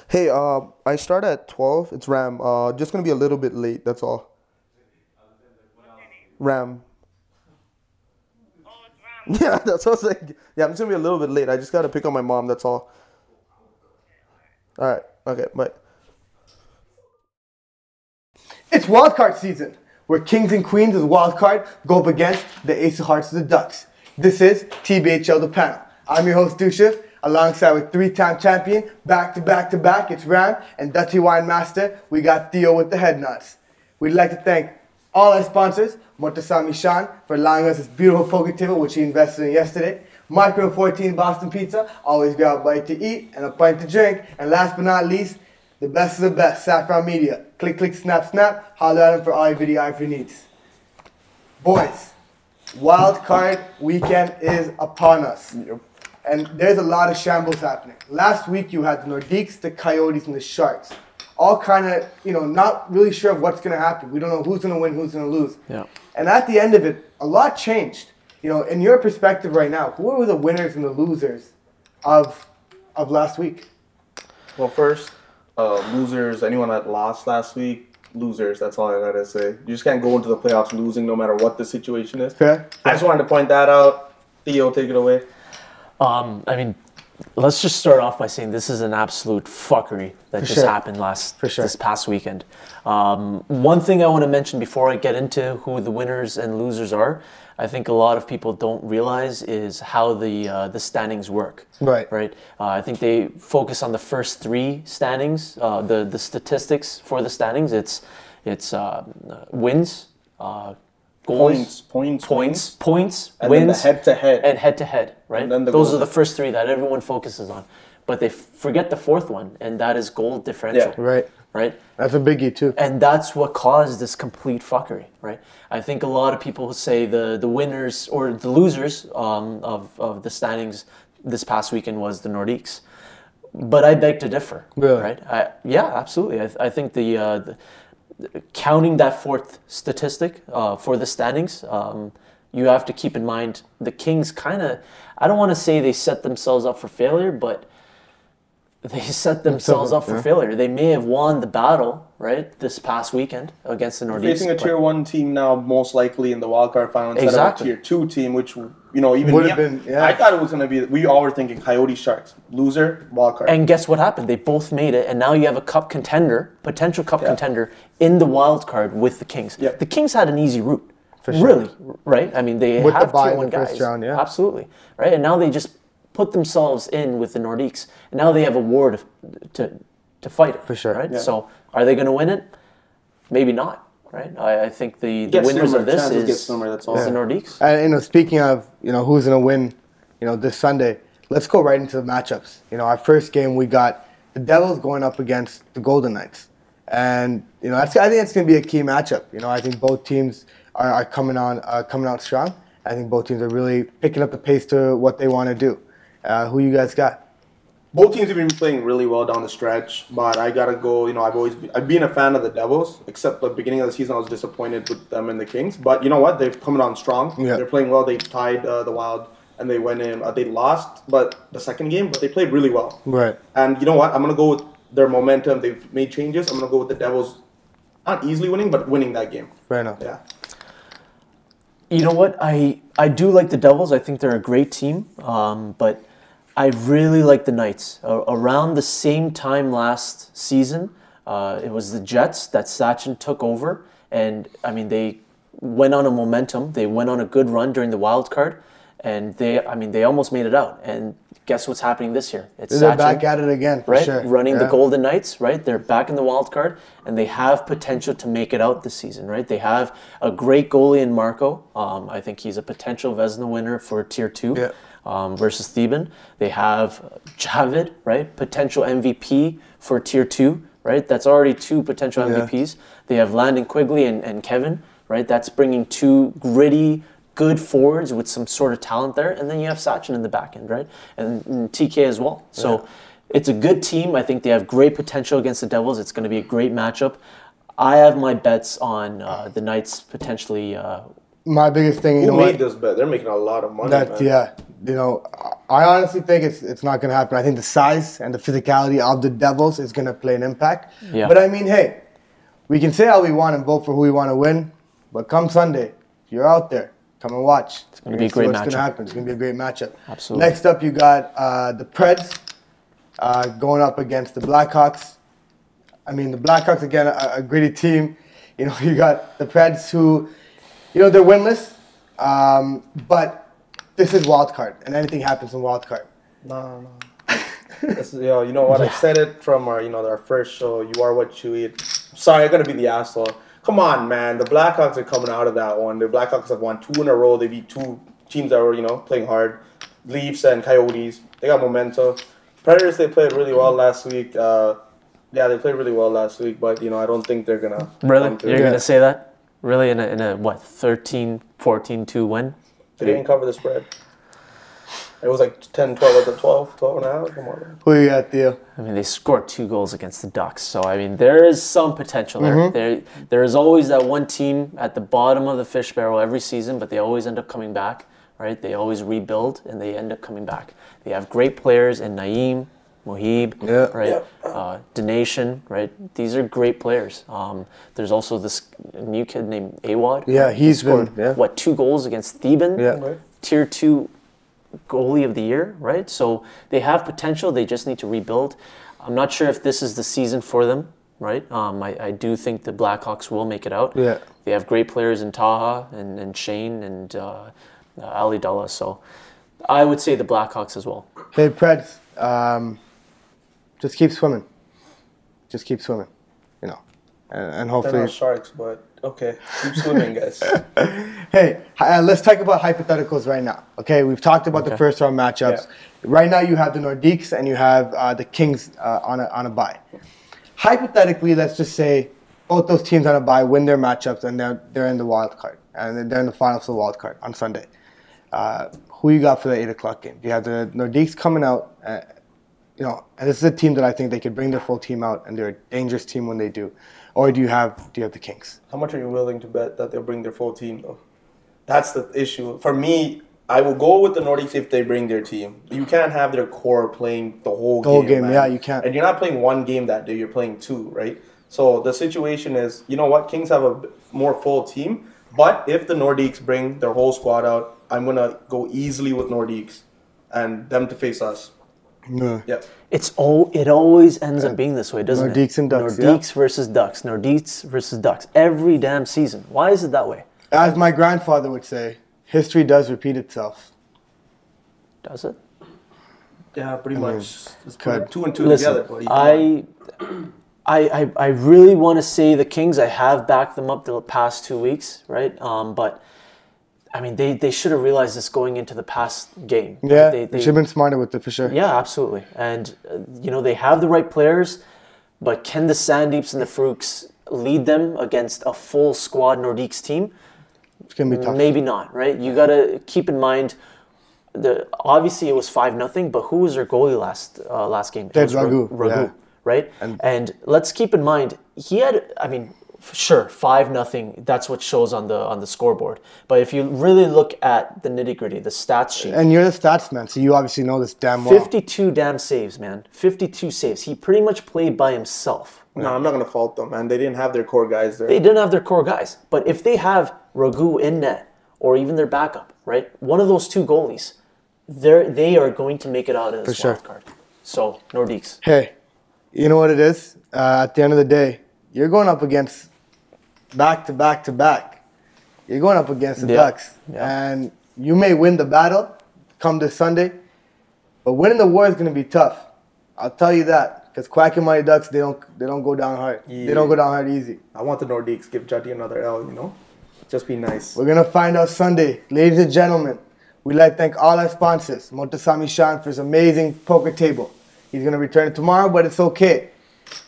Hey, I start at 12. It's Ram. Just gonna be a little bit late, that's all. Ram. Oh, it's Ram. Yeah, that's what I was like. Yeah, I'm just gonna be a little bit late. I just gotta pick up my mom, that's all. All right. Okay, bye. It's wildcard season, where kings and queens of the wildcard go up against the ace of hearts of the Ducks. This is TBHL The Panel. I'm your host, Dusha, alongside with three-time champion, back-to-back-to-back, it's Ram, and Dutchy Wine Master, we got Theo with the head nods. We'd like to thank all our sponsors, Motasami Shan, for allowing us this beautiful poker table, which he invested in yesterday. Micro 14 Boston Pizza, always got a bite to eat and a pint to drink. And last but not least, the best of the best, Saffron Media. Click, click, snap, snap. Holler at them for all your videography needs. Boys, wild card weekend is upon us. Yep. And there's a lot of shambles happening. Last week you had the Nordiques, the Coyotes, and the Sharks. All kind of, not really sure of what's going to happen. We don't know who's going to win, who's going to lose. Yeah. And at the end of it, a lot changed. In your perspective right now, who were the winners and the losers of last week? Well, first, losers, anyone that lost last week, losers, that's all I gotta say. You just can't go into the playoffs losing no matter what the situation is. Fair? I just wanted to point that out. Theo, take it away. I mean, let's just start off by saying this is an absolute fuckery that just sure. happened For sure. this past weekend. One thing I want to mention before I get into who the winners and losers are, I think a lot of people don't realize is how the standings work. Right. Right. I think they focus on the first three standings, the statistics for the standings. It's wins, goals, Points, wins, and then the head-to-head. and head-to-head, right? And then the Those goal. are the first three that everyone focuses on. But they forget the fourth one, and that is goal differential. Yeah. Right. Right? That's a biggie, too. And that's what caused this complete fuckery, right? I think a lot of people say the winners or the losers of the standings this past weekend was the Nordiques. But I beg to differ, Really? right? Yeah, absolutely. I think the counting that fourth statistic for the standings, you have to keep in mind the Kings kind of, I don't want to say they set themselves up for failure, but they set themselves up for failure. They may have won the battle, right, this past weekend against the Nordiques. Facing a tier 1 team now, most likely in the wildcard final instead Exactly. of a tier 2 team, which, even Would me, have been, yeah. I thought it was going to be, we all were thinking Coyote Sharks, loser, wildcard. And guess what happened? They both made it, and now you have a cup contender, potential cup contender, in the wild card with the Kings. Yeah. The Kings had an easy route, For sure. really, right? I mean, they With the have bye tier in one the first guys, round, yeah. absolutely, right? And now they just put themselves in with the Nordiques, and now they have a war to fight it, For sure. right? Yeah. So, are they going to win it? Maybe not, right? I think the Get winners slimmer, of this chances is, get slimmer, that's all. is the Nordiques. And, speaking of, who's going to win, this Sunday, let's go right into the matchups. Our first game, we got the Devils going up against the Golden Knights. And, I think that's going to be a key matchup. I think both teams are coming out strong. I think both teams are really picking up the pace to what they want to do. Who you guys got? Both teams have been playing really well down the stretch, but I gotta go. I've been a fan of the Devils, except the beginning of the season I was disappointed with them and the Kings. But you know what? They've come on strong. Yeah. They're playing well. They tied the Wild, and they went in. They lost, but the second game, but they played really well. Right. And you know what? I'm gonna go with their momentum. They've made changes. I'm gonna go with the Devils, not easily winning, but winning that game. Fair enough. Yeah. You know what? I do like the Devils. I think they're a great team. But I really like the Knights. Around the same time last season, it was the Jets that Sachin took over. And, I mean, they went on a momentum. They went on a good run during the wild card. And they almost made it out. And guess what's happening this year? It's They're Sachin, back at it again, for right? sure. Running the Yeah. Golden Knights, right? They're back in the wild card, and they have potential to make it out this season, right? They have a great goalie in Marco. I think he's a potential Vezina winner for Tier 2 versus Theben. They have Javid, right? Potential MVP for Tier 2, right? That's already two potential MVPs. They have Landon Quigley and Kevin, right? That's bringing two gritty, good forwards with some sort of talent there, and then you have Sachin in the back end, right? And TK as well. So it's a good team. I think they have great potential against the Devils. It's going to be a great matchup. I have my bets on the Knights potentially My biggest thing, Who made this bet? They're making a lot of money, man. Yeah, I honestly think it's not going to happen. I think the size and the physicality of the Devils is going to play an impact. Yeah. But I mean, hey, we can say how we want and vote for who we want to win, but come Sunday, if you're out there, come and watch. It's going to be a great matchup. What's going to happen? It's going to be a great matchup. Absolutely. Next up, you got the Preds going up against the Blackhawks. I mean, the Blackhawks, again, a gritty team. You got the Preds who, they're winless, but this is Wildcard, and anything happens in Wildcard. No. You know what? I said it from our first show. You are what you eat. Sorry, I'm gonna be the asshole. Come on, man. The Blackhawks are coming out of that one. The Blackhawks have won 2 in a row. They beat 2 teams that were playing hard. Leafs and Coyotes. They got momentum. Predators, they played really well last week. They played really well last week, but I don't think they're gonna. Really, you're gonna say that? Really, in a what 13-14-2 win? They didn't cover the spread. It was like 10, 12 at 12 and a half. Come on. Who you got, Theo? I mean, they scored 2 goals against the Ducks, so I mean, there is some potential there. There is always that one team at the bottom of the fish barrel every season, but they always end up coming back, right? They always rebuild and they end up coming back. They have great players in Naeem, Mohib, right? Donation, right? These are great players. There's also this new kid named Awad. Yeah, he's scored 2 goals against Theban? Yeah. Tier 2 goalie of the year, right? So they have potential. They just need to rebuild. I'm not sure if this is the season for them, right? I do think the Blackhawks will make it out. Yeah. They have great players in Taha and Shane and Ali Dullah. So I would say the Blackhawks as well. Hey, Preds, just keep swimming. Just keep swimming, and hopefully. They're not sharks, but okay, keep swimming, guys. Hey, let's talk about hypotheticals right now. Okay, we've talked about the first round matchups. Yeah. Right now, you have the Nordiques and you have the Kings on a bye. Hypothetically, let's just say both those teams on a bye win their matchups and they're in the wild card and they're in the finals for the wild card on Sunday. Who you got for the 8 o'clock game? You have the Nordiques coming out. And this is a team that I think they could bring their full team out, and they're a dangerous team when they do. Or do you have the Kings? How much are you willing to bet that they'll bring their full team, though? That's the issue. For me, I will go with the Nordiques if they bring their team. You can't have their core playing the whole game. Man. Yeah, you can't. And you're not playing one game that day. You're playing 2, right? So the situation is, you know what? Kings have a more full team. But if the Nordiques bring their whole squad out, I'm going to go easily with Nordiques and them to face us. No. Yep. It always ends up being this way, doesn't it? Nordiques and Ducks. Nordiques versus Ducks. Nordiques versus Ducks. Every damn season. Why is it that way? As my grandfather would say, history does repeat itself. Does it? Yeah, pretty much. Let's put 2 and 2 Listen, together, buddy. I really want to say the Kings. I have backed them up the past 2 weeks, right? But I mean, they should have realized this going into the past game. Yeah, they should have been smarter with it for sure. Yeah, absolutely. And, they have the right players, but can the Sandeeps and the Frooks lead them against a full squad Nordiques team? It's going to be tough. Maybe not, right? You got to keep in mind, obviously it was 5-0, but who was their goalie last game? It was Raghu. Raghu, right? And let's keep in mind, he had, sure, 5-0. That's what shows on the scoreboard. But if you really look at the nitty gritty, the stats sheet, and you're the stats man, so you obviously know this damn well. 52 damn saves, man. 52 saves. He pretty much played by himself. No, I'm not going to fault them, man. They didn't have their core guys there. They didn't have their core guys. But if they have Raghu in net, or even their backup, right? One of those 2 goalies, they are going to make it out of this wild card. So, Nordiques. Hey, you know what it is? At the end of the day, you're going up against back to back to back. You're going up against the Ducks. Yeah. And you may win the battle come this Sunday, but winning the war is going to be tough. I'll tell you that. Because Quack and Mighty Ducks, they don't go down hard. Yeah. They don't go down hard easy. I want the Nordiques. Give Juddy another L, Just be nice. We're going to find out Sunday. Ladies and gentlemen, we'd like to thank all our sponsors. Motasami Shan for his amazing poker table. He's going to return it tomorrow, but it's okay.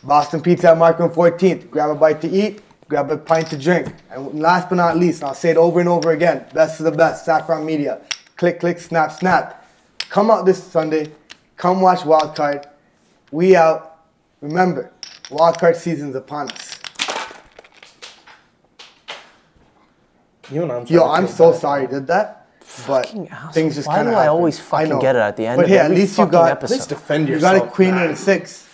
Boston Pizza at Markham 14th. Grab a bite to eat. Grab a pint to drink. And last but not least, I'll say it over and over again, best of the best, Saffron Media. Click, click, snap, snap. Come out this Sunday. Come watch Wildcard. We out. Remember, Wildcard season's upon us. Even I'm Yo, starting to I'm feel so bad. sorry I did that. But Fucking asshole. things just Why kind do of I always fucking get it at the end of hey, at every least you fucking got- episode? Please defend You yourself. got a queen man. and a 6.